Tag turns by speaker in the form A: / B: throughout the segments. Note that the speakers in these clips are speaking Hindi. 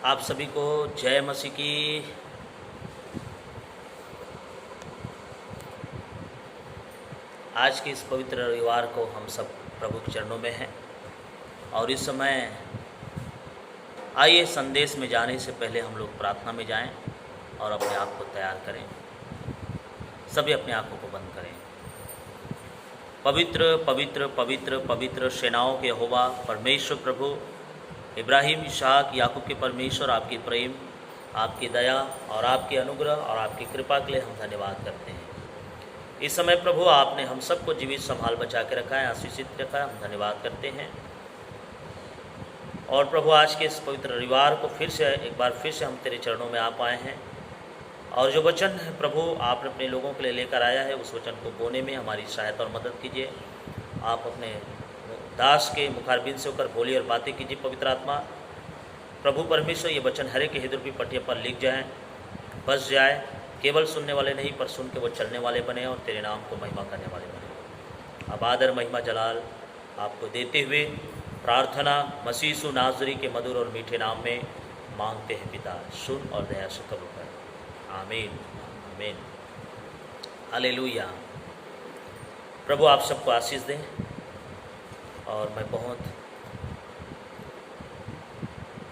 A: आप सभी को जय मसीह की। आज के इस पवित्र रविवार को हम सब प्रभु के चरणों में हैं और इस समय आइए संदेश में जाने से पहले हम लोग प्रार्थना में जाएं और अपने आप को तैयार करें। सभी अपने आँखों को बंद करें। पवित्र पवित्र पवित्र पवित्र सेनाओं के यहोवा परमेश्वर प्रभु इब्राहिम, इसहाक, याकूब के परमेश्वर, आपकी प्रेम, आपकी दया और आपके अनुग्रह और आपकी कृपा के लिए हम धन्यवाद करते हैं। इस समय प्रभु आपने हम सबको जीवित संभाल बचा के रखा है, आशीषित रखा है, हम धन्यवाद करते हैं। और प्रभु आज के इस पवित्र रविवार को एक बार फिर से हम तेरे चरणों में आ पाए हैं और जो वचन है प्रभु आपने अपने लोगों के लिए लेकर आया है, उस वचन को बोने में हमारी सहायता और मदद कीजिए। आप अपने दास के मुखारबिंद से होकर बोली और बातें कीजिए। पवित्र आत्मा प्रभु परमेश्वर, ये वचन हर एक हृदय की पट्टियों पर लिख जाएं, बस जाए, केवल सुनने वाले नहीं पर सुन के वो चलने वाले बने और तेरे नाम को महिमा करने वाले बने। अब आदर महिमा जलाल आपको देते हुए प्रार्थना मसीह यीशु नाज़री के मधुर और मीठे नाम में मांगते हैं पिता, सुन और दया से कबूल कर। आमीन आमीन हालेलुया। प्रभु आप सबको आशीष दें और मैं बहुत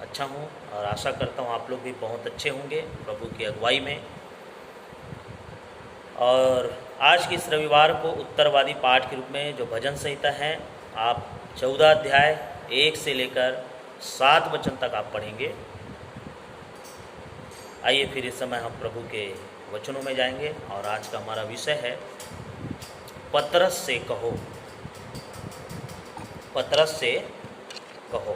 A: अच्छा हूँ और आशा करता हूँ आप लोग भी बहुत अच्छे होंगे प्रभु की अगुवाई में। और आज के इस रविवार को उत्तरवादी पाठ के रूप में जो भजन संहिता है, आप 14 अध्याय 1 से लेकर 7 वचन तक आप पढ़ेंगे। आइए फिर इस समय हम प्रभु के वचनों में जाएंगे और आज का हमारा विषय है पतरस से कहो। पतरस से कहो।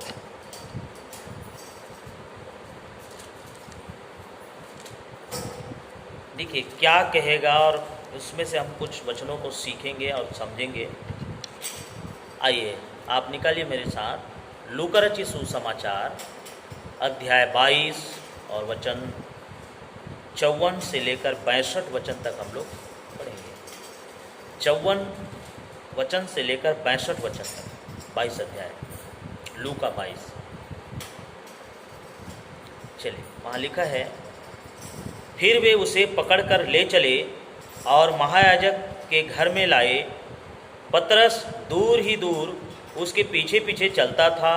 A: देखिए क्या कहेगा और उसमें से हम कुछ वचनों को सीखेंगे और समझेंगे। आइए आप निकालिए मेरे साथ लूका रचित सुसमाचार अध्याय 22 और वचन 54 से लेकर 62 वचन तक हम लोग पढ़ेंगे। 54 वचन से लेकर 62 वचन तक 22 अध्याय लूका 22। चलिए वहाँ लिखा है, फिर वे उसे पकड़कर ले चले और महायाजक के घर में लाए। पतरस दूर ही दूर उसके पीछे पीछे चलता था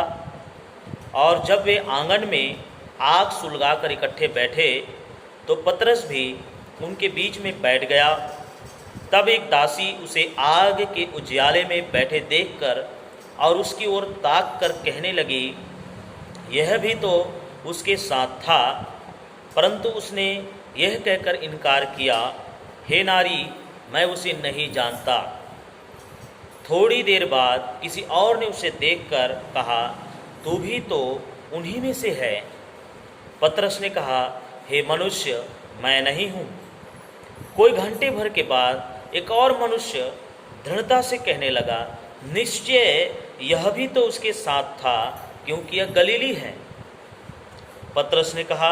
A: और जब वे आंगन में आग सुलगाकर इकट्ठे बैठे तो पतरस भी उनके बीच में बैठ गया। तब एक दासी उसे आग के उजियाले में बैठे देखकर और उसकी ओर ताक कर कहने लगी, यह भी तो उसके साथ था। परंतु उसने यह कहकर इनकार किया, हे नारी, मैं उसे नहीं जानता। थोड़ी देर बाद किसी और ने उसे देखकर कहा, तू भी तो उन्हीं में से है। पतरस ने कहा, हे मनुष्य, मैं नहीं हूँ। कोई घंटे भर के बाद एक और मनुष्य दृढ़ता से कहने लगा, निश्चय यह भी तो उसके साथ था, क्योंकि यह गलीली है। पतरस ने कहा,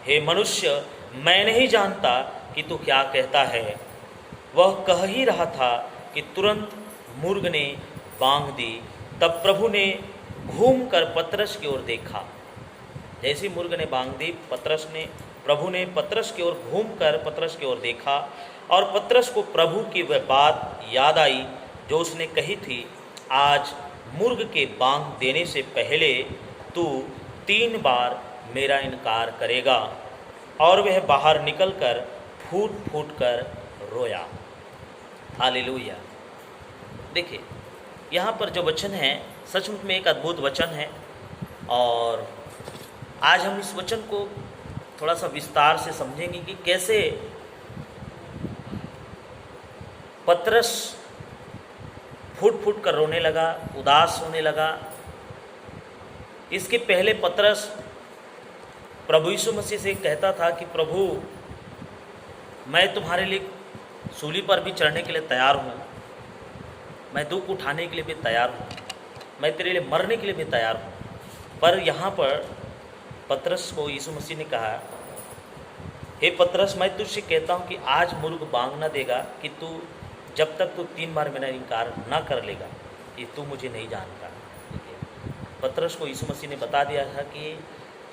A: हे मनुष्य, मैं नहीं जानता कि तू क्या कहता है। वह कह ही रहा था कि तुरंत मुर्ग ने बांग दी। तब प्रभु ने घूमकर पतरस की ओर देखा। जैसी मुर्ग ने बांग दी, प्रभु ने पतरस की ओर घूमकर पतरस की ओर देखा और पतरस को प्रभु की वह बात याद आई जो उसने कही थी, आज मुर्ग के बांग देने से पहले तू 3 बार मेरा इनकार करेगा। और वह बाहर निकलकर फूट फूट कर रोया। हालेलुया। देखिए यहाँ पर जो वचन है सचमुच में एक अद्भुत वचन है और आज हम इस वचन को थोड़ा सा विस्तार से समझेंगे कि कैसे पतरस फूट फूट कर रोने लगा, उदास होने लगा। इसके पहले पतरस प्रभु यीशु मसीह से कहता था कि प्रभु, मैं तुम्हारे लिए सूली पर भी चढ़ने के लिए तैयार हूँ, मैं दुख उठाने के लिए भी तैयार हूँ, मैं तेरे लिए मरने के लिए भी तैयार हूँ। पर यहाँ पर पतरस को यीशु मसीह ने कहा, हे पतरस, मैं तुझसे कहता हूँ कि आज मुर्ग बांग न देगा कि तू जब तक तू 3 बार मेरा इनकार ना कर लेगा कि तू मुझे नहीं जानता। पतरस को यीशु मसीह ने बता दिया था कि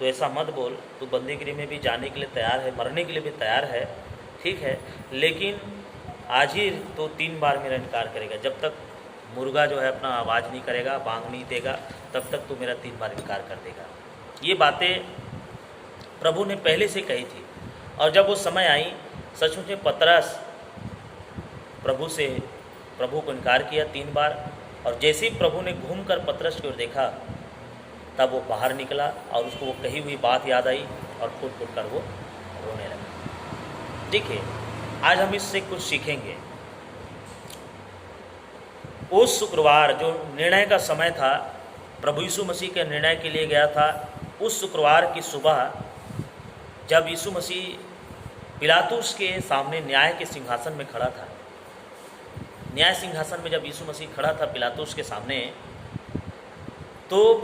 A: तो ऐसा मत बोल, तू बंदीगिरी में भी जाने के लिए तैयार है, मरने के लिए भी तैयार है, ठीक है, लेकिन आज ही तो 3 बार मेरा इनकार करेगा। जब तक मुर्गा जो है अपना आवाज़ नहीं करेगा, बांग नहीं देगा, तब तक तू मेरा 3 बार इनकार कर देगा। ये बातें प्रभु ने पहले से कही थी। और जब वो समय आई, सचमुच में पतरस प्रभु को इनकार किया 3 बार। और जैसे ही प्रभु ने घूमकर पतरस की ओर देखा, तब वो बाहर निकला और उसको वो कही हुई बात याद आई और फूट फूट कर वो रोने लगा। देखिए, आज हम इससे कुछ सीखेंगे। उस शुक्रवार जो निर्णय का समय था, प्रभु यीशु मसीह के निर्णय के लिए गया था, उस शुक्रवार की सुबह जब यीशु मसीह पिलातुस के सामने न्याय के सिंहासन में खड़ा था, न्याय सिंहासन में जब यीशु मसीह खड़ा था पिलातुस के सामने, तो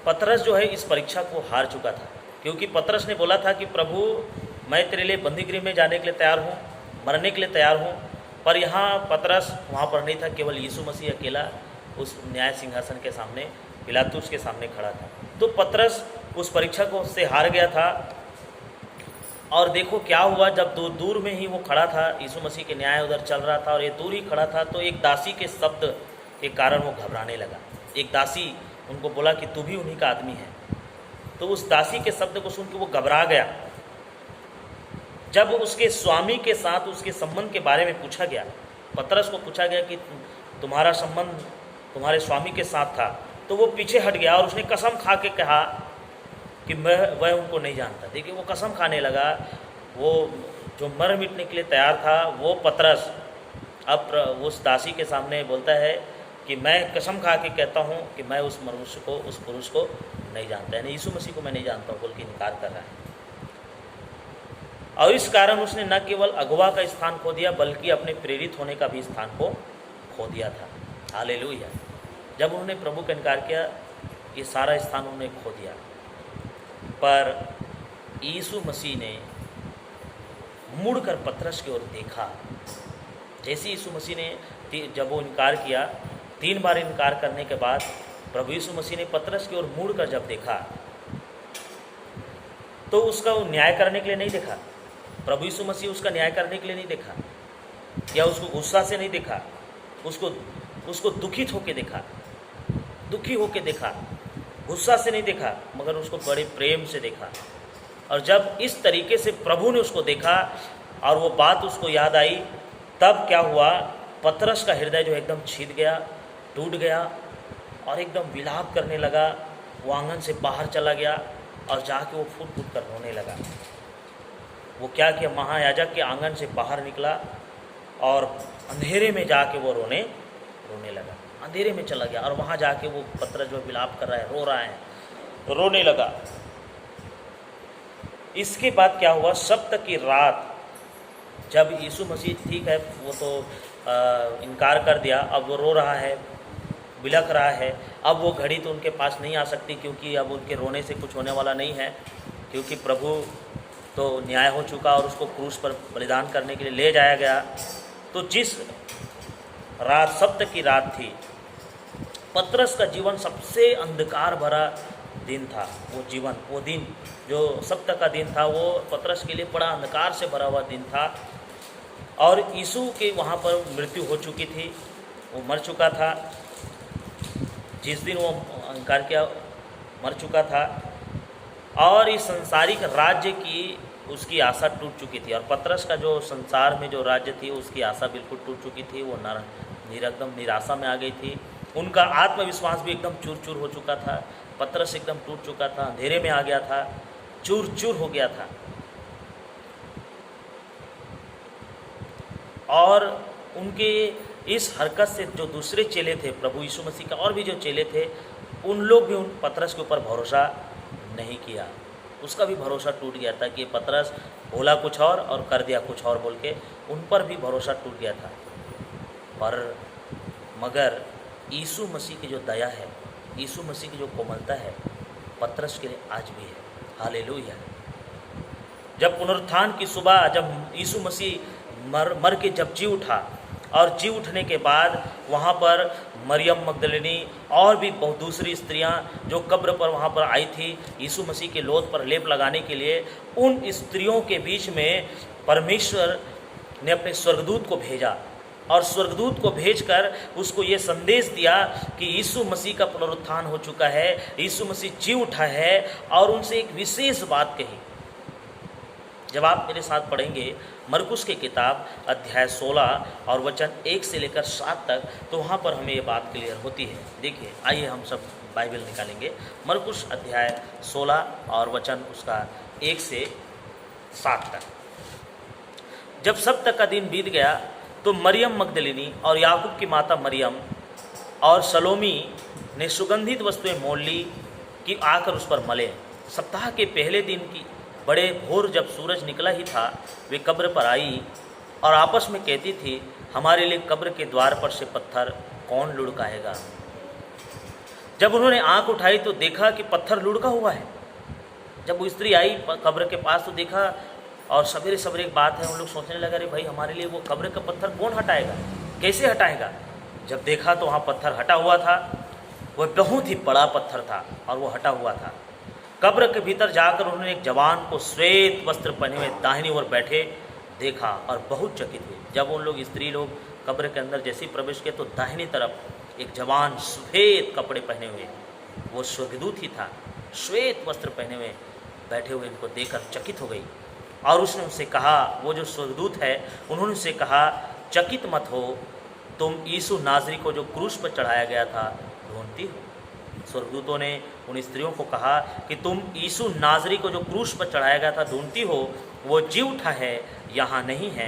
A: पतरस जो है इस परीक्षा को हार चुका था। क्योंकि पतरस ने बोला था कि प्रभु, मैं तेरे लिए बंदीगृह में जाने के लिए तैयार हूँ, मरने के लिए तैयार हूँ। पर यहाँ पतरस वहाँ पर नहीं था, केवल यीशु मसीह अकेला उस न्याय सिंहासन के सामने पिलातुस के सामने खड़ा था। तो पतरस उस परीक्षा को से हार गया था। और देखो क्या हुआ, जब दूर में ही वो खड़ा था, यीशु मसीह के न्याय उधर चल रहा था और ये दूर ही खड़ा था, तो एक दासी के शब्द के कारण वो घबराने लगा। एक दासी उनको बोला कि तू भी उन्हीं का आदमी है। तो उस दासी के शब्द को सुन के वो घबरा गया। जब उसके स्वामी के साथ उसके संबंध के बारे में पूछा गया, पतरस को पूछा गया कि तुम्हारा संबंध तुम्हारे स्वामी के साथ था, तो वो पीछे हट गया और उसने कसम खा के कहा कि वह उनको नहीं जानता। देखिए, वो कसम खाने लगा। वो जो मर मिटने के लिए तैयार था, वो पतरस अब उस दासी के सामने बोलता है कि मैं कसम खा के कहता हूँ कि मैं उस पुरुष को नहीं जानता, यानी यीशु मसीह को मैं नहीं जानता हूँ बोल के इनकार कर रहा है। और इस कारण उसने न केवल अगुवा का स्थान खो दिया, बल्कि अपने प्रेरित होने का भी स्थान को खो दिया था। हालेलुया। जब उन्होंने प्रभु का इनकार किया, ये सारा स्थान उन्होंने खो दिया। पर यीशु मसीह ने मुड़कर पतरस की ओर देखा। जैसे यीशु मसीह ने जब वो इनकार किया, 3 बार इनकार करने के बाद प्रभु यीशु मसीह ने पतरस की ओर मुड़कर जब देखा, तो उसका वो न्याय करने के लिए नहीं देखा। प्रभु यीशु मसीह उसका न्याय करने के लिए नहीं देखा, या उसको गुस्सा से नहीं देखा, उसको दुखित होके देखा, दुखी होके देखा, गुस्सा से नहीं देखा, मगर उसको बड़े प्रेम से देखा। और जब इस तरीके से प्रभु ने उसको देखा और वो बात उसको याद आई, तब क्या हुआ, पतरस का हृदय जो एकदम छिद गया, टूट गया और एकदम विलाप करने लगा। वो आंगन से बाहर चला गया और जाके वो फूट फूट कर रोने लगा। वो क्या किया, महायाजक के आंगन से बाहर निकला और अंधेरे में जाके वो रोने लगा। अंधेरे में चला गया और वहाँ जाके वो पतरस जो विलाप कर रहा है, रो रहा है, रोने लगा। इसके बाद क्या हुआ, सप्त की रात जब यीशु मसीह, ठीक है वो तो इनकार कर दिया, अब वो रो रहा है, बिलख रहा है। अब वो घड़ी तो उनके पास नहीं आ सकती, क्योंकि अब उनके रोने से कुछ होने वाला नहीं है, क्योंकि प्रभु तो न्याय हो चुका और उसको क्रूस पर बलिदान करने के लिए ले जाया गया। तो जिस रात, सप्त की रात थी, पतरस का जीवन सबसे अंधकार भरा दिन था। वो दिन जो सप्त का दिन था, वो पतरस के लिए बड़ा अंधकार से भरा हुआ दिन था। और यीशु के वहाँ पर मृत्यु हो चुकी थी, वो मर चुका था। जिस दिन वो इनकार किया, मर चुका था। और इस संसारिक राज्य की उसकी आशा टूट चुकी थी। और पतरस का जो संसार में जो राज्य थी, उसकी आशा बिल्कुल टूट चुकी थी। वो एकदम निराशा में आ गई थी। उनका आत्मविश्वास भी एकदम चूर चूर हो चुका था। पतरस एकदम टूट चुका था, अंधेरे में आ गया था, चूर चूर हो गया था। और उनके इस हरकत से जो दूसरे चेले थे, प्रभु यीशु मसीह का और भी जो चेले थे, उन लोग भी उन पतरस के ऊपर भरोसा नहीं किया। उसका भी भरोसा टूट गया था कि पतरस बोला कुछ और कर दिया कुछ और बोल के, उन पर भी भरोसा टूट गया था। पर मगर यीशु मसीह की जो दया है, यीशु मसीह की जो कोमलता है, पतरस के लिए आज भी है। हालेलुया। जब पुनरुत्थान की सुबह, जब यीशु मसीह मर के जब जी उठा, और जी उठने के बाद वहाँ पर मरियम मगदलिनी और भी बहुत दूसरी स्त्रियां जो कब्र पर वहाँ पर आई थी यीशु मसीह के लोथ पर लेप लगाने के लिए, उन स्त्रियों के बीच में परमेश्वर ने अपने स्वर्गदूत को भेजा और स्वर्गदूत को भेजकर उसको ये संदेश दिया कि यीशु मसीह का पुनरुत्थान हो चुका है, यीशु मसीह जी उठा है, और उनसे एक विशेष बात कही। जब आप मेरे साथ पढ़ेंगे मरकुस की किताब अध्याय 16 और वचन 1 से लेकर 7 तक, तो वहाँ पर हमें ये बात क्लियर होती है। देखिए, आइए हम सब बाइबल निकालेंगे। मरकुस अध्याय 16 और वचन उसका 1 से 7 तक। जब सप्ताह का दिन बीत गया तो मरियम मगदलिनी और याकूब की माता मरियम और सलोमी ने सुगंधित वस्तुएं मोल ली कि आकर उस पर मले। सप्ताह के पहले दिन की बड़े भोर जब सूरज निकला ही था, वे कब्र पर आई और आपस में कहती थी, हमारे लिए कब्र के द्वार पर से पत्थर कौन लुढ़काएगा। जब उन्होंने आंख उठाई तो देखा कि पत्थर लुढ़का हुआ है। जब वो स्त्री आई कब्र के पास तो देखा, और सवेरे सवेरे एक बात है, उन लोग सोचने लगे, अरे भाई हमारे लिए वो कब्र का पत्थर कौन हटाएगा, कैसे हटाएगा। जब देखा तो वहाँ पत्थर हटा हुआ था, वह बहुत ही बड़ा पत्थर था और वो हटा हुआ था। कब्र के भीतर जाकर उन्होंने एक जवान को श्वेत वस्त्र पहने हुए दाहिनी ओर बैठे देखा और बहुत चकित हुए। जब उन लोग स्त्री लोग कब्र के अंदर जैसे ही प्रवेश किए तो दाहिनी तरफ एक जवान सफ़ेद कपड़े पहने हुए, वो स्वर्गदूत ही था, श्वेत वस्त्र पहने हुए बैठे हुए इनको देखकर चकित हो गई। और उसने उससे कहा, वो जो स्वर्गदूत है, उन्होंने उससे कहा, चकित मत हो, तुम यीशु नाज़री को जो क्रूस पर चढ़ाया गया था ढूंढती हो। स्वर्गदूतों ने उन स्त्रियों को कहा कि तुम यीशु नाज़री को जो क्रूस पर चढ़ाया गया था ढूंढती हो, वो जी उठा है, यहाँ नहीं है।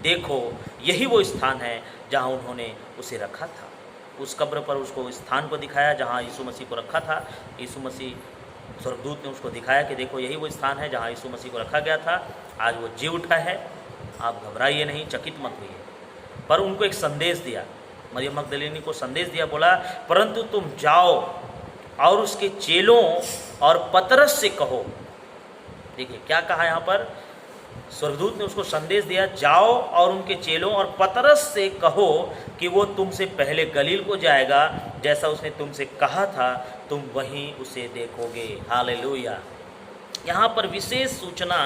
A: देखो, यही वो स्थान है जहाँ उन्होंने उसे रखा था। उस कब्र पर उसको स्थान को दिखाया जहाँ यीशु मसीह को रखा था। यीशु मसीह, स्वर्गदूत ने उसको दिखाया कि देखो यही वो स्थान है जहाँ यीशु मसीह को रखा गया था, आज वो जी उठा है, आप घबराइए नहीं, चकित मत होइए। पर उनको एक संदेश दिया, मरियम मगदलिनी को संदेश दिया, बोला, परंतु तुम जाओ और उसके चेलों और पतरस से कहो। देखिए क्या कहा यहाँ पर, स्वर्गदूत ने उसको संदेश दिया, जाओ और उनके चेलों और पतरस से कहो कि वो तुमसे पहले गलील को जाएगा, जैसा उसने तुमसे कहा था, तुम वहीं उसे देखोगे। हालेलुया। यहाँ पर विशेष सूचना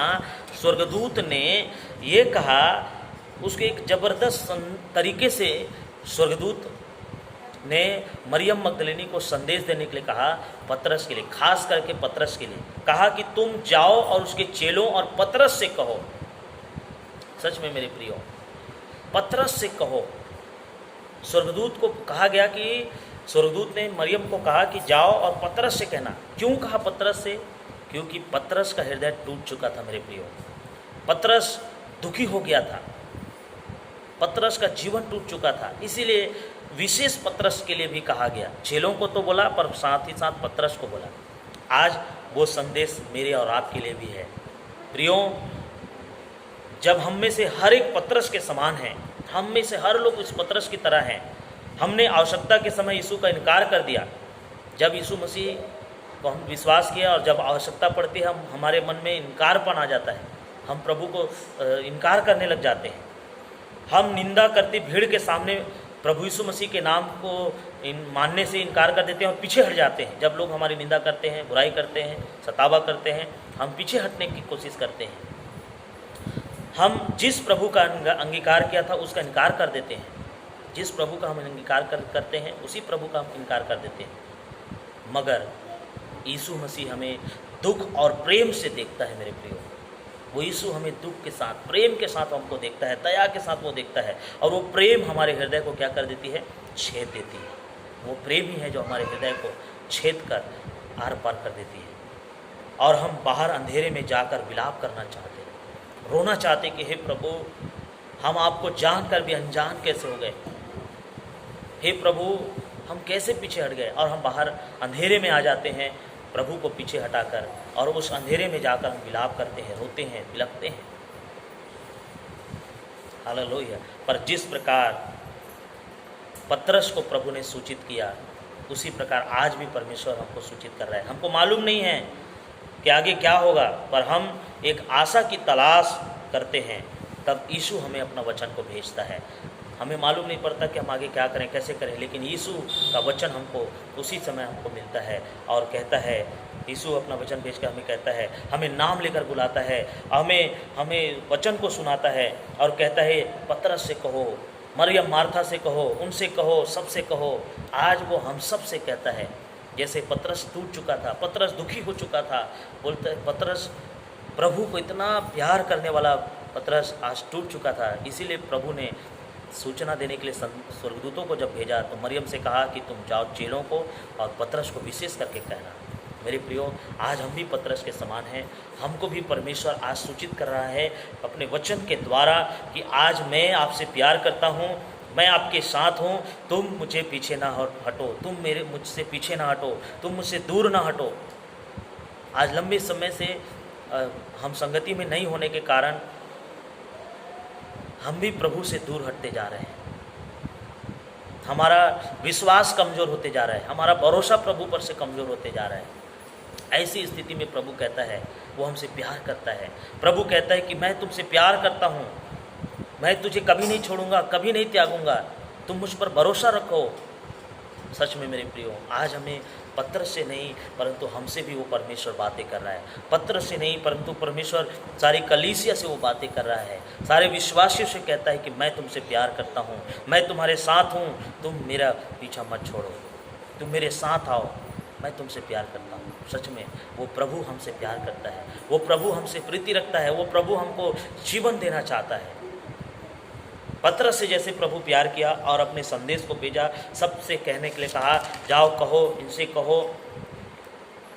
A: स्वर्गदूत ने ये कहा, उसके एक ज़बरदस्त तरीके से स्वर्गदूत ने मरियम मगदलिनी को संदेश देने के लिए कहा, पतरस के लिए, खास करके पतरस के लिए कहा कि तुम जाओ और उसके चेलों और पतरस से कहो। सच में मेरे प्रियो, पतरस से कहो। स्वर्गदूत को कहा गया कि स्वर्गदूत ने मरियम को कहा कि जाओ और पतरस से कहना। क्यों कहा पतरस से? क्योंकि पतरस का हृदय टूट चुका था मेरे प्रियो। पतरस दुखी हो गया था, पतरस का जीवन टूट चुका था, इसीलिए विशेष पतरस के लिए भी कहा गया। चेलों को तो बोला पर साथ ही साथ पतरस को बोला। आज वो संदेश मेरे और आपके लिए भी है प्रियो। जब हम में से हर एक पतरस के समान है, हम में से हर लोग इस पतरस की तरह हैं। हमने आवश्यकता के समय यीशु का इनकार कर दिया। जब यीशु मसीह को हम विश्वास किया और जब आवश्यकता पड़ती है हमारे मन में इनकारपन आ जाता है, हम प्रभु को इनकार करने लग जाते हैं। हम निंदा करती भीड़ के सामने प्रभु यीशु मसीह के नाम को मानने से इनकार कर देते हैं और पीछे हट जाते हैं। जब लोग हमारी निंदा करते हैं, बुराई करते हैं, सतावा करते हैं, हम पीछे हटने की कोशिश करते हैं। हम जिस प्रभु का अंगीकार किया था उसका इनकार कर देते हैं। जिस प्रभु का हम अंगीकार करते हैं उसी प्रभु का हम इनकार कर देते हैं। मगर यीशु मसीह हमें दुख और प्रेम से देखता है मेरे प्रियो। वो यीशु हमें दुख के साथ, प्रेम के साथ हमको देखता है, दया के साथ वो देखता है। और वो प्रेम हमारे हृदय को क्या कर देती है? छेद देती है। वो प्रेम ही है जो हमारे हृदय को छेद कर आर पार कर देती है। और हम बाहर अंधेरे में जाकर विलाप करना चाहते हैं, रोना चाहते कि हे प्रभु, हम आपको जानकर भी अनजान कैसे हो गए। हे प्रभु, हम कैसे पीछे हट गए। और हम बाहर अंधेरे में आ जाते हैं प्रभु को पीछे हटाकर, और उस अंधेरे में जाकर हम विलाप करते हैं, रोते हैं, बिलखते हैं। हालेलुया। पर जिस प्रकार पतरस को प्रभु ने सूचित किया, उसी प्रकार आज भी परमेश्वर हमको सूचित कर रहा है। हमको मालूम नहीं है कि आगे क्या होगा, पर हम एक आशा की तलाश करते हैं, तब यीशु हमें अपना वचन को भेजता है। हमें मालूम नहीं पड़ता कि हम आगे क्या करें, कैसे करें, लेकिन यीशु का वचन हमको उसी समय हमको मिलता है और कहता है, यीशु अपना वचन भेजकर हमें कहता है, हमें नाम लेकर बुलाता है, हमें वचन को सुनाता है और कहता है पतरस से कहो, मरियम मार्था से कहो, उनसे कहो, सबसे कहो। आज वो हम सब से कहता है। जैसे पतरस टूट चुका था, पतरस दुखी हो चुका था, बोलते पतरस प्रभु को इतना प्यार करने वाला पतरस आज टूट चुका था। इसीलिए प्रभु ने सूचना देने के लिए स्वर्गदूतों को जब भेजा तो मरियम से कहा कि तुम जाओ चेलों को और पतरस को विशेष करके कहना। मेरे प्रियो, आज हम भी पतरस के समान हैं। हमको भी परमेश्वर आज सूचित कर रहा है अपने वचन के द्वारा कि आज मैं आपसे प्यार करता हूँ, मैं आपके साथ हूँ, तुम मुझे पीछे ना हटो, तुम मुझसे पीछे ना हटो, तुम मुझसे दूर ना हटो। आज लंबे समय से हम संगति में नहीं होने के कारण हम भी प्रभु से दूर हटते जा रहे हैं। हमारा विश्वास कमज़ोर होते जा रहा है, हमारा भरोसा प्रभु पर से कमज़ोर होते जा रहा है। ऐसी स्थिति में प्रभु कहता है वो हमसे प्यार करता है। प्रभु कहता है कि मैं तुमसे प्यार करता हूँ, मैं तुझे कभी नहीं छोड़ूंगा, कभी नहीं त्यागूंगा, तुम मुझ पर भरोसा रखो। सच में मेरे प्रियो, आज हमें पत्र से नहीं परंतु हमसे भी वो परमेश्वर बातें कर रहा है। पत्र से नहीं परंतु परमेश्वर सारी कलीसिया से वो बातें कर रहा है, सारे विश्वासियों से कहता है कि मैं तुमसे प्यार करता हूँ, मैं तुम्हारे साथ हूँ, तुम मेरा पीछा मत छोड़ो, तुम मेरे साथ आओ, मैं तुमसे प्यार करता हूँ। सच में वो प्रभु हमसे प्यार करता है, वो प्रभु हमसे प्रीति रखता है, वो प्रभु हमको जीवन देना चाहता है। पतरस से जैसे प्रभु प्यार किया और अपने संदेश को भेजा, सबसे कहने के लिए कहा, जाओ कहो, इनसे कहो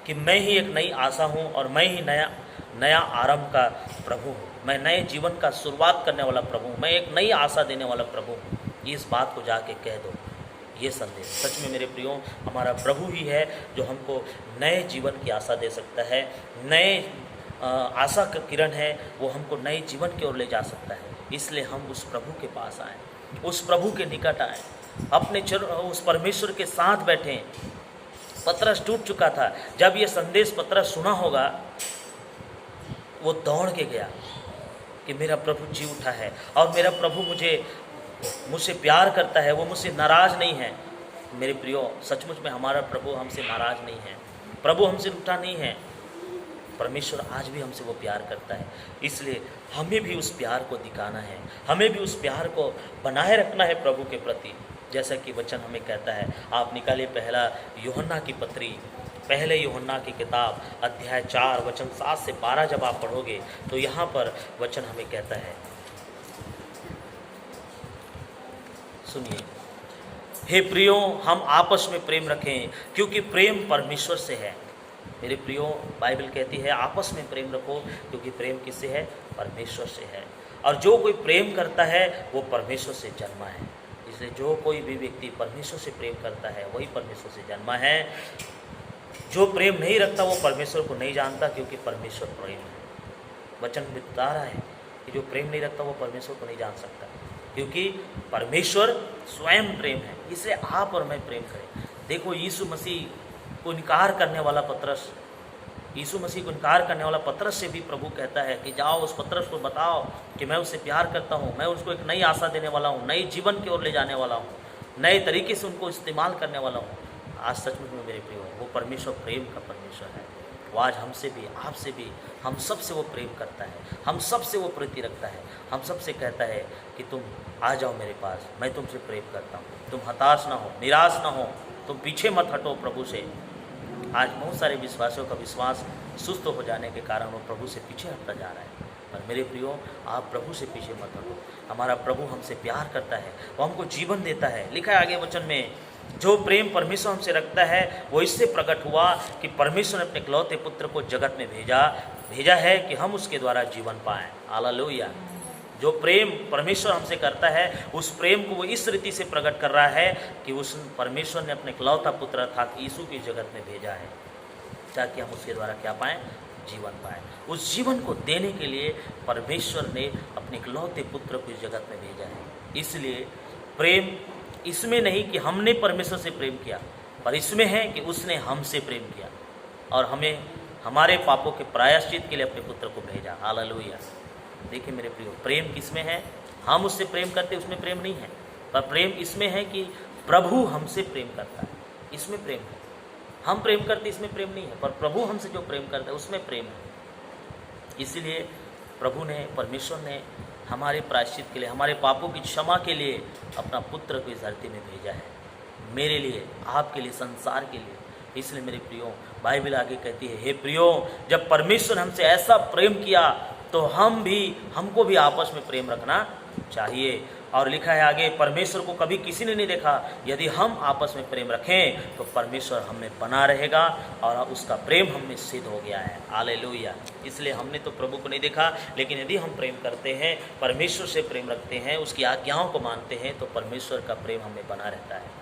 A: कि मैं ही एक नई आशा हूँ और मैं ही नया आरंभ का प्रभु हूँ, मैं नए जीवन का शुरुआत करने वाला प्रभु हूँ, मैं एक नई आशा देने वाला प्रभु हूँ। इस बात को जाके कह दो। ये संदेश सच में मेरे प्रियो हमारा प्रभु ही है जो हमको नए जीवन की आशा दे सकता है, नए आशा का किरण है, वो हमको नए जीवन की ओर ले जा सकता है। इसलिए हम उस प्रभु के पास आएँ, उस प्रभु के निकट आएँ, अपने उस परमेश्वर के साथ बैठें। पतरस टूट चुका था। जब ये संदेश पतरस सुना होगा, वो दौड़ के गया कि मेरा प्रभु जी उठा है और मेरा प्रभु मुझसे प्यार करता है, वो मुझसे नाराज़ नहीं है। मेरे प्रियो, सचमुच में हमारा प्रभु हमसे नाराज़ नहीं है, प्रभु हमसे रूठा नहीं है। परमेश्वर आज भी हमसे वो प्यार करता है। इसलिए हमें भी उस प्यार को दिखाना है, हमें भी उस प्यार को बनाए रखना है प्रभु के प्रति। जैसा कि वचन हमें कहता है, आप निकालिए पहला यूहन्ना की पत्री, पहले यूहन्ना की किताब अध्याय 4 वचन 7 से 12 जब आप पढ़ोगे तो यहाँ पर वचन हमें कहता है, सुनिए, हे प्रियो, हम आपस में प्रेम रखें क्योंकि प्रेम परमेश्वर से है। मेरे प्रियो, बाइबल कहती है आपस में प्रेम रखो क्योंकि प्रेम किससे है? परमेश्वर से है। और जो कोई प्रेम करता है वो परमेश्वर से जन्मा है। इसलिए जो कोई भी व्यक्ति परमेश्वर से प्रेम करता है वही परमेश्वर से जन्मा है। जो प्रेम नहीं रखता वो परमेश्वर को नहीं जानता क्योंकि परमेश्वर प्रेम है। वचन में बता रहा है कि जो प्रेम नहीं रखता वो परमेश्वर को नहीं जान सकता क्योंकि परमेश्वर स्वयं प्रेम है। इसलिए आप और मैं प्रेम करें। देखो, यीशु मसीह को इनकार करने वाला पतरस, यीशु मसीह को इनकार करने वाला पतरस से भी प्रभु कहता है कि जाओ उस पतरस को बताओ कि मैं उससे प्यार करता हूँ, मैं उसको एक नई आशा देने वाला हूँ, नई जीवन की ओर ले जाने वाला हूँ, नए तरीके से उनको इस्तेमाल करने वाला हूँ। आज सचमुच में मेरे प्रियो, वो परमेश्वर प्रेम का परमेश्वर है। वो आज हमसे भी, आपसे भी, हम सब से वो प्रेम करता है, हम सब से वो प्रीति रखता है, हम सब से कहता है कि तुम आ जाओ मेरे पास, मैं तुमसे प्रेम करता हूँ, तुम हताश ना हो, निराश ना हो, तुम पीछे मत हटो प्रभु से। आज बहुत सारे विश्वासियों का विश्वास सुस्त हो जाने के कारण वो प्रभु से पीछे हटता जा रहा है। पर मेरे प्रियो, आप प्रभु से पीछे मत हटो। हमारा प्रभु हमसे प्यार करता है, वो हमको जीवन देता है। लिखा है आगे वचन में, जो प्रेम परमेश्वर हमसे रखता है वो इससे प्रकट हुआ कि परमेश्वर ने अपने इकलौते पुत्र को जगत में भेजा है कि हम उसके द्वारा जीवन पाएँ। हालेलुया। जो प्रेम परमेश्वर हमसे करता है उस प्रेम को वो इस रीति से प्रकट कर रहा है कि उस परमेश्वर ने अपने इकलौता पुत्र अर्थात यीशु की जगत में भेजा है ताकि हम उसके द्वारा क्या पाएँ? जीवन पाएँ। उस जीवन को देने के लिए परमेश्वर ने अपने इकलौते पुत्र को इस जगत में भेजा है। इसलिए प्रेम इसमें नहीं कि हमने परमेश्वर से प्रेम किया, पर इसमें है कि उसने हमसे प्रेम किया और हमें हमारे पापों के प्रायश्चित के लिए अपने पुत्र को भेजा। हालेलुया। देखिए मेरे प्रियो, प्रेम किसमें है? हम उससे प्रेम करते, उसमें प्रेम नहीं है। पर प्रेम इसमें है कि प्रभु हमसे प्रेम करता है, इसमें प्रेम है। हम प्रेम करते इसमें प्रेम नहीं है, पर प्रभु हमसे जो प्रेम करता है उसमें प्रेम है। इसीलिए प्रभु ने, परमेश्वर ने हमारे प्रायश्चित के लिए, हमारे पापों की क्षमा के लिए अपना पुत्र को इस धरती में भेजा है, मेरे लिए, आपके लिए, संसार के लिए। इसलिए मेरे प्रियो, बाइबल आगे कहती है, हे प्रियो, जब परमेश्वर हमसे ऐसा प्रेम किया तो हमको भी आपस में प्रेम रखना चाहिए। और लिखा है आगे, परमेश्वर को कभी किसी ने नहीं देखा, यदि हम आपस में प्रेम रखें तो परमेश्वर हमें बना रहेगा और उसका प्रेम हम में सिद्ध हो गया है। हालेलुया। इसलिए हमने तो प्रभु को नहीं देखा, लेकिन यदि हम प्रेम करते हैं, परमेश्वर से प्रेम रखते हैं, उसकी आज्ञाओं को मानते हैं, तो परमेश्वर का प्रेम हमें बना रहता है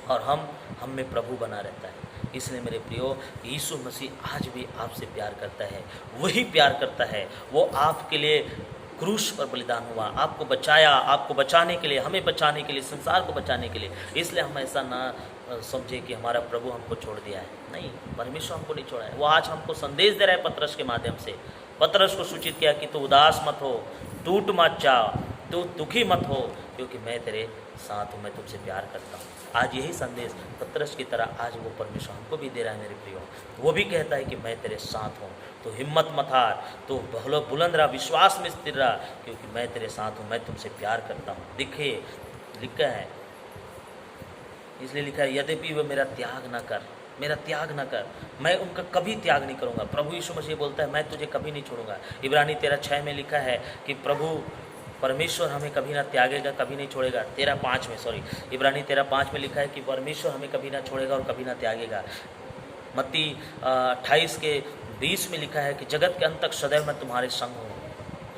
A: और हम में प्रभु बना रहता है। इसलिए मेरे प्रियो, यीशु मसीह आज भी आपसे प्यार करता है, वही प्यार करता है। वो आपके लिए क्रूस पर बलिदान हुआ, आपको बचाया, आपको बचाने के लिए, हमें बचाने के लिए, संसार को बचाने के लिए। इसलिए हम ऐसा ना समझे कि हमारा प्रभु हमको छोड़ दिया है। नहीं, परमेश्वर हमको नहीं छोड़ा है। वो आज हमको संदेश दे रहा है पतरस के माध्यम से। पतरस को सूचित किया कि तू उदास मत हो, टूट मत जा, तू दुखी मत हो, क्योंकि मैं तेरे साथ हूँ, मैं तुमसे प्यार करता हूँ। आज यही संदेश पतरस की तरह आज वो परमेश्वर हमको भी दे रहा है मेरे प्रियो। वो भी कहता है कि मैं तेरे साथ हूँ, तो हिम्मत मत हार, तो बुलंद रहा, विश्वास में स्थिर रहा, क्योंकि मैं तेरे साथ हूँ, मैं तुमसे प्यार करता हूँ। देखिए लिखा है, इसलिए लिखा है, यद्यपि वह मेरा त्याग ना कर, मेरा त्याग ना कर, मैं उनका कभी त्याग नहीं करूँगा। प्रभु यीशु मसीह बोलता है, मैं तुझे कभी नहीं छोड़ूंगा। इब्रानी 13:6 में लिखा है कि प्रभु परमेश्वर हमें कभी ना त्यागेगा, कभी नहीं छोड़ेगा। 13:5 में, सॉरी, इब्रानी 13:5 में लिखा है कि परमेश्वर हमें कभी ना छोड़ेगा और कभी ना त्यागेगा। मत्ती 28:20 में लिखा है कि जगत के अंत तक सदैव मैं तुम्हारे संग हूँ।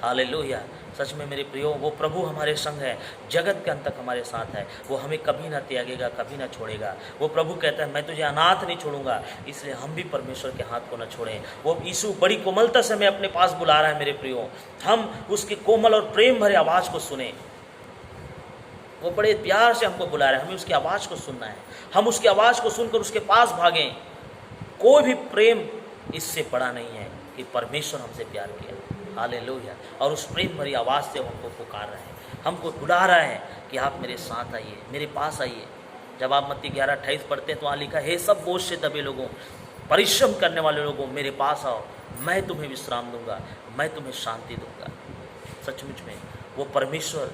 A: हालेलुया। सच में मेरे प्रियो, वो प्रभु हमारे संग है, जगत के अंत तक हमारे साथ है। वो हमें कभी ना त्यागेगा, कभी ना छोड़ेगा। वो प्रभु कहता है, मैं तुझे अनाथ नहीं छोड़ूंगा। इसलिए हम भी परमेश्वर के हाथ को न छोड़ें। वो यीशु बड़ी कोमलता से हमें अपने पास बुला रहा है मेरे प्रियो। हम उसकी कोमल और प्रेम भरे आवाज़ को सुने। वो बड़े प्यार से हमको बुला रहा है, हमें उसकी आवाज़ को सुनना है। हम उसकी आवाज़ को सुनकर उसके पास भागें। कोई भी प्रेम इससे बड़ा नहीं है कि परमेश्वर हमसे प्यार किया। हालेलुया। और उस प्रेम भरी आवाज़ से हमको पुकार रहा है, हमको बुला रहा है कि आप मेरे साथ आइए, मेरे पास आइए। जब आप मत्ती 11:28 पढ़ते हैं तो वहाँ लिखा है, हे सब बोझ से दबे लोगों, परिश्रम करने वाले लोगों, मेरे पास आओ, मैं तुम्हें विश्राम दूंगा, मैं तुम्हें शांति दूंगा। सचमुच में वो परमेश्वर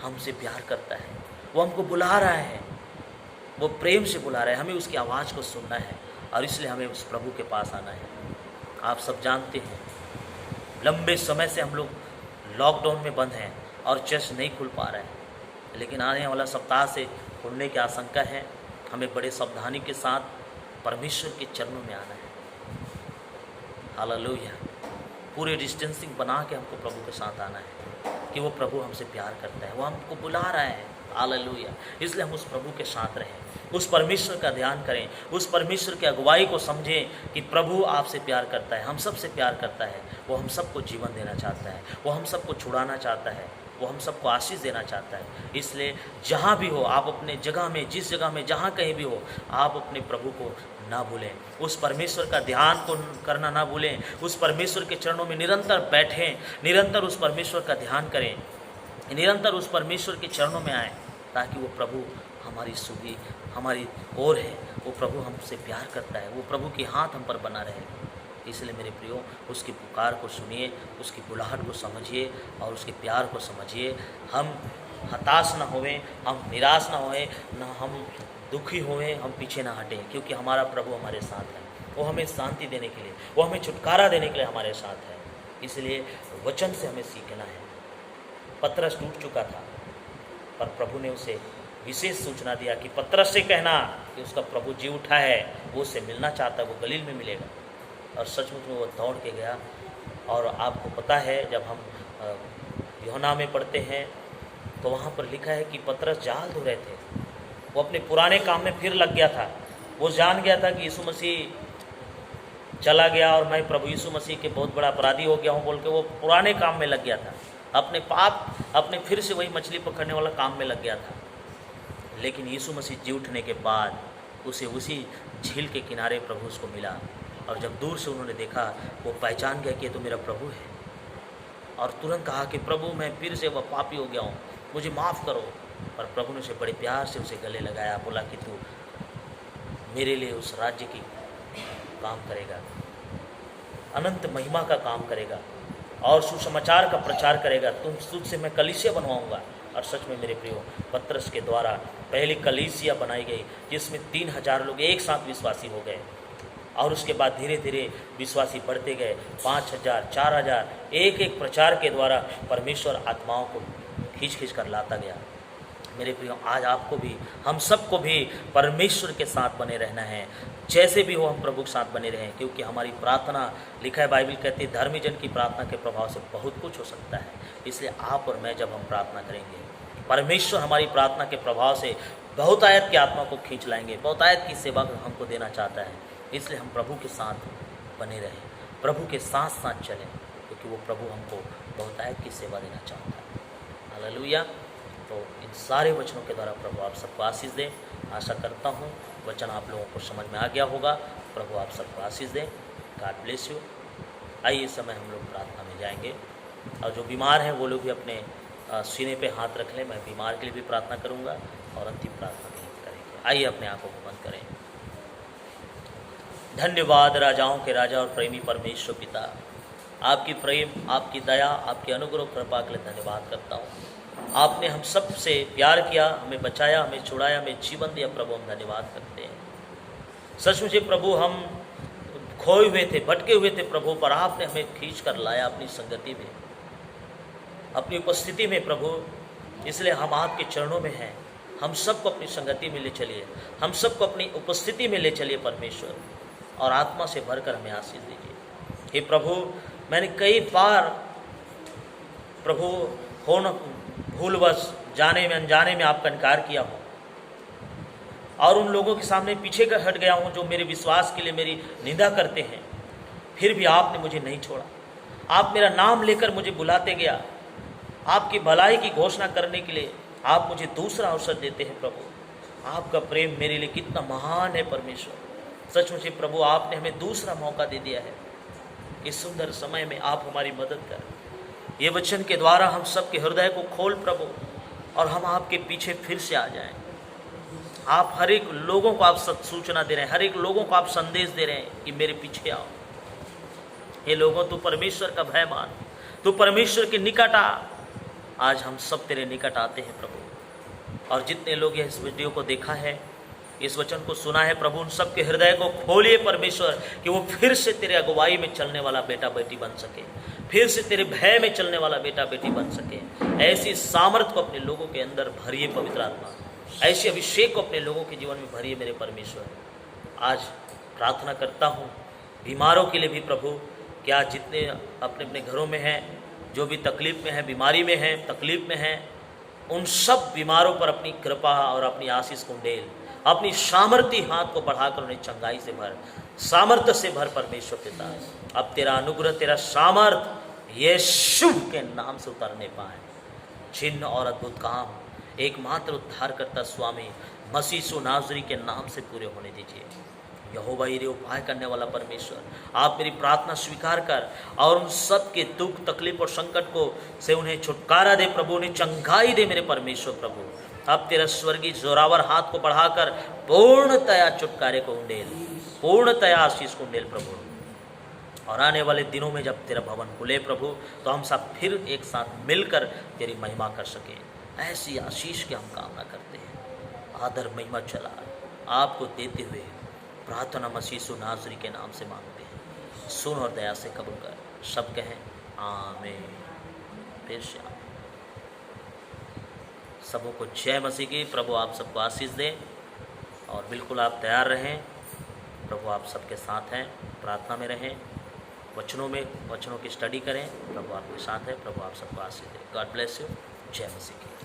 A: हमसे प्यार करता है, वो हमको बुला रहा है, वो प्रेम से बुला रहा है। हमें उसकी आवाज़ को सुनना है और इसलिए हमें उस प्रभु के पास आना है। आप सब जानते हैं, लंबे समय से हम लोग लॉकडाउन में बंद हैं और चर्च नहीं खुल पा रहा है, लेकिन आने वाला सप्ताह से खुलने की आशंका है। हमें बड़े सावधानी के साथ परमेश्वर के चरणों में आना है। हालेलुया। पूरे डिस्टेंसिंग बना के हमको प्रभु के साथ आना है कि वो प्रभु हमसे प्यार करता है, वो हमको बुला रहा है। हालेलुया। इसलिए हम उस प्रभु के साथ रहें, उस परमेश्वर का ध्यान करें, उस परमेश्वर की अगुवाई को समझें कि प्रभु आपसे प्यार करता है, हम सबसे प्यार करता है। वो हम सबको जीवन देना चाहता है, वो हम सबको छुड़ाना चाहता है, वो हम सबको आशीष देना चाहता है। इसलिए जहाँ भी हो आप, अपने जगह में, जिस जगह में, जहाँ कहीं भी हो, आप अपने प्रभु को ना भूलें, उस परमेश्वर का ध्यान को करना ना भूलें। उस परमेश्वर के चरणों में निरंतर बैठें, निरंतर उस परमेश्वर का ध्यान करें, निरंतर उस परमेश्वर के चरणों में आएँ, ताकि वो प्रभु हमारी सुधी हमारी ओर है। वो प्रभु हमसे प्यार करता है, वो प्रभु के हाथ हम पर बना रहे। इसलिए मेरे प्रियो, उसकी पुकार को सुनिए, उसकी बुलाहट को समझिए और उसके प्यार को समझिए। हम हताश ना होवें, हम निराश ना होएं, ना हम दुखी होएं, हम पीछे ना हटें, क्योंकि हमारा प्रभु हमारे साथ है। वो हमें शांति देने के लिए, वो हमें छुटकारा देने के लिए हमारे साथ है। इसलिए वचन से हमें सीखना है। पतरस टूट चुका था, पर प्रभु ने उसे विशेष सूचना दिया कि पतरस से कहना कि उसका प्रभु जी उठा है, वो उससे मिलना चाहता है, वो गलील में मिलेगा। और सचमुच में वो दौड़ के गया। और आपको पता है, जब हम यूहन्ना में पढ़ते हैं तो वहाँ पर लिखा है कि पतरस जाल धो रहे थे, वो अपने पुराने काम में फिर लग गया था। वो जान गया था कि यीशु मसीह चला गया और मैं प्रभु यीशु मसीह के बहुत बड़ा अपराधी हो गया हूँ बोल के वो पुराने काम में लग गया था, अपने पाप, अपने फिर से वही मछली पकड़ने वाला काम में लग गया था। लेकिन यीशु मसीह जी उठने के बाद उसे उसी झील के किनारे प्रभु उसको मिला। और जब दूर से उन्होंने देखा, वो पहचान गया कि ये तो मेरा प्रभु है, और तुरंत कहा कि प्रभु, मैं फिर से वह पापी हो गया हूँ, मुझे माफ़ करो। पर प्रभु ने उसे बड़े प्यार से उसे गले लगाया, बोला कि तू मेरे लिए उस राज्य की काम करेगा, अनंत महिमा का काम करेगा और सुसमाचार का प्रचार करेगा। तुझसे मैं कलीसिया बनवाऊंगा। और सच में मेरे प्रियो, पतरस के द्वारा पहली कलीसिया बनाई गई जिसमें 3000 लोग एक साथ विश्वासी हो गए। और उसके बाद धीरे धीरे विश्वासी बढ़ते गए, 5000, 4000, एक एक प्रचार के द्वारा परमेश्वर आत्माओं को खींच कर लाता गया। मेरे प्रियो, आज आपको भी, हम सबको भी परमेश्वर के साथ बने रहना है, जैसे भी हो हम प्रभु के साथ बने रहें, क्योंकि हमारी प्रार्थना, लिखा है बाइबल कहती है, धर्मी जन की प्रार्थना के प्रभाव से बहुत कुछ हो सकता है। इसलिए आप और मैं जब हम प्रार्थना करेंगे, परमेश्वर हमारी प्रार्थना के प्रभाव से बहुतायत की आत्मा को खींच लाएंगे, बहुतायत की सेवा हमको देना चाहता है। इसलिए हम प्रभु के साथ बने रहें, प्रभु के साथ साथ चलें, क्योंकि वो प्रभु हमको बहुतायत की सेवा देना चाहता है। हालेलुया। तो इन सारे वचनों के द्वारा प्रभु आप सबको आशीष दें। आशा करता हूँ वचन आप लोगों को समझ में आ गया होगा। प्रभु आप सबको आशीष दें। God bless you. आइए इस समय हम लोग प्रार्थना में जाएंगे, और जो बीमार हैं वो लोग भी अपने सीने पे हाथ रख लें। मैं बीमार के लिए भी प्रार्थना करूँगा और अंतिम प्रार्थना भी करेंगे। आइए अपने आंखों को बंद करें। धन्यवाद राजाओं के राजा और प्रेमी परमेश्वर पिता, आपकी प्रेम, आपकी दया, आपकी अनुग्रह कृपा के लिए धन्यवाद करता हूँ। आपने हम सब से प्यार किया, हमें बचाया, हमें छुड़ाया, हमें जीवन दिया। प्रभु हम धन्यवाद करते हैं। सचमुच प्रभु हम खोए हुए थे, भटके हुए थे प्रभु, पर आपने हमें खींच कर लाया अपनी संगति में, अपनी उपस्थिति में प्रभु। इसलिए हम आपके चरणों में हैं। हम सबको अपनी संगति में ले चलिए, हम सबको अपनी उपस्थिति में ले चलिए परमेश्वर, और आत्मा से भरकर हमें आशीष दीजिए। हे प्रभु, मैंने कई बार प्रभु हो न भूलवश, जाने में अनजाने में आपका इनकार किया हो, और उन लोगों के सामने पीछे का हट गया हूँ जो मेरे विश्वास के लिए मेरी निंदा करते हैं। फिर भी आपने मुझे नहीं छोड़ा। आप मेरा नाम लेकर मुझे बुलाते गया। आपकी भलाई की घोषणा करने के लिए आप मुझे दूसरा अवसर देते हैं प्रभु। आपका प्रेम मेरे लिए कितना महान है परमेश्वर। सचमुच प्रभु, आपने हमें दूसरा मौका दे दिया है। इस सुंदर समय में आप हमारी मदद करें। ये वचन के द्वारा हम सबके हृदय को खोल प्रभु, और हम आपके पीछे फिर से आ जाएं। आप हर एक लोगों को आप सूचना दे रहे हैं, हर एक लोगों को आप संदेश दे रहे हैं कि मेरे पीछे आओ। ये लोगों, तू परमेश्वर का भय मान, तू परमेश्वर के निकट आ। आज हम सब तेरे निकट आते हैं प्रभु, और जितने लोग इस वीडियो को देखा है, इस वचन को सुना है प्रभु, उन सबके हृदय को खोलिए परमेश्वर, कि वो फिर से तेरे अगुवाई में चलने वाला बेटा बेटी बन सके, फिर से तेरे भय में चलने वाला बेटा बेटी बन सके। ऐसी सामर्थ को अपने लोगों के अंदर भरिए पवित्र आत्मा, ऐसे अभिषेक को अपने लोगों के जीवन में भरिए मेरे परमेश्वर। आज प्रार्थना करता हूँ बीमारों के लिए भी प्रभु, क्या जितने अपने अपने घरों में हैं, जो भी तकलीफ में हैं, बीमारी में हैं, तकलीफ में हैं, उन सब बीमारों पर अपनी कृपा और अपनी आशीष को डेल, अपनी सामर्थ्य हाथ को बढ़ाकर उन्हें चंगाई से भर, सामर्थ्य से भर परमेश्वर पिता। अब तेरा अनुग्रह, तेरा सामर्थ यीशु के नाम से उतरने पाए। चिन्ह और अद्भुत काम एकमात्र उद्धारकर्ता स्वामी मसीह यीशु नाज़री के नाम से पूरे होने दीजिए। यहोवा यीरे, उपाय करने वाला परमेश्वर, आप मेरी प्रार्थना स्वीकार कर, और उन सब के दुख, तकलीफ और संकट को से उन्हें छुटकारा दे प्रभु, उन्हें चंगाई दे मेरे परमेश्वर प्रभु। अब तेरा स्वर्गीय जोरावर हाथ को बढ़ाकर पूर्णतया छुटकारे को उंडेल, पूर्णतया आशीष को उंडेल प्रभु। और आने वाले दिनों में जब तेरा भवन खुले प्रभु, तो हम सब फिर एक साथ मिलकर तेरी महिमा कर सकें। ऐसी आशीष की हम कामना करते हैं। आदर महिमा चला आपको देते हुए प्रार्थना मसीह यीशु नाज़री के नाम से मांगते हैं। सुन और दया से कबूल कर। सब कहें आमीन। फिर से सबों को जय मसीह की। प्रभु आप सबको आशीष दें, और बिल्कुल आप तैयार रहें। प्रभु आप सबके साथ हैं। प्रार्थना में रहें, वचनों की स्टडी करें। प्रभु आपके साथ है। प्रभु आप सबको आशीष दें। God bless you. जय मसीह की।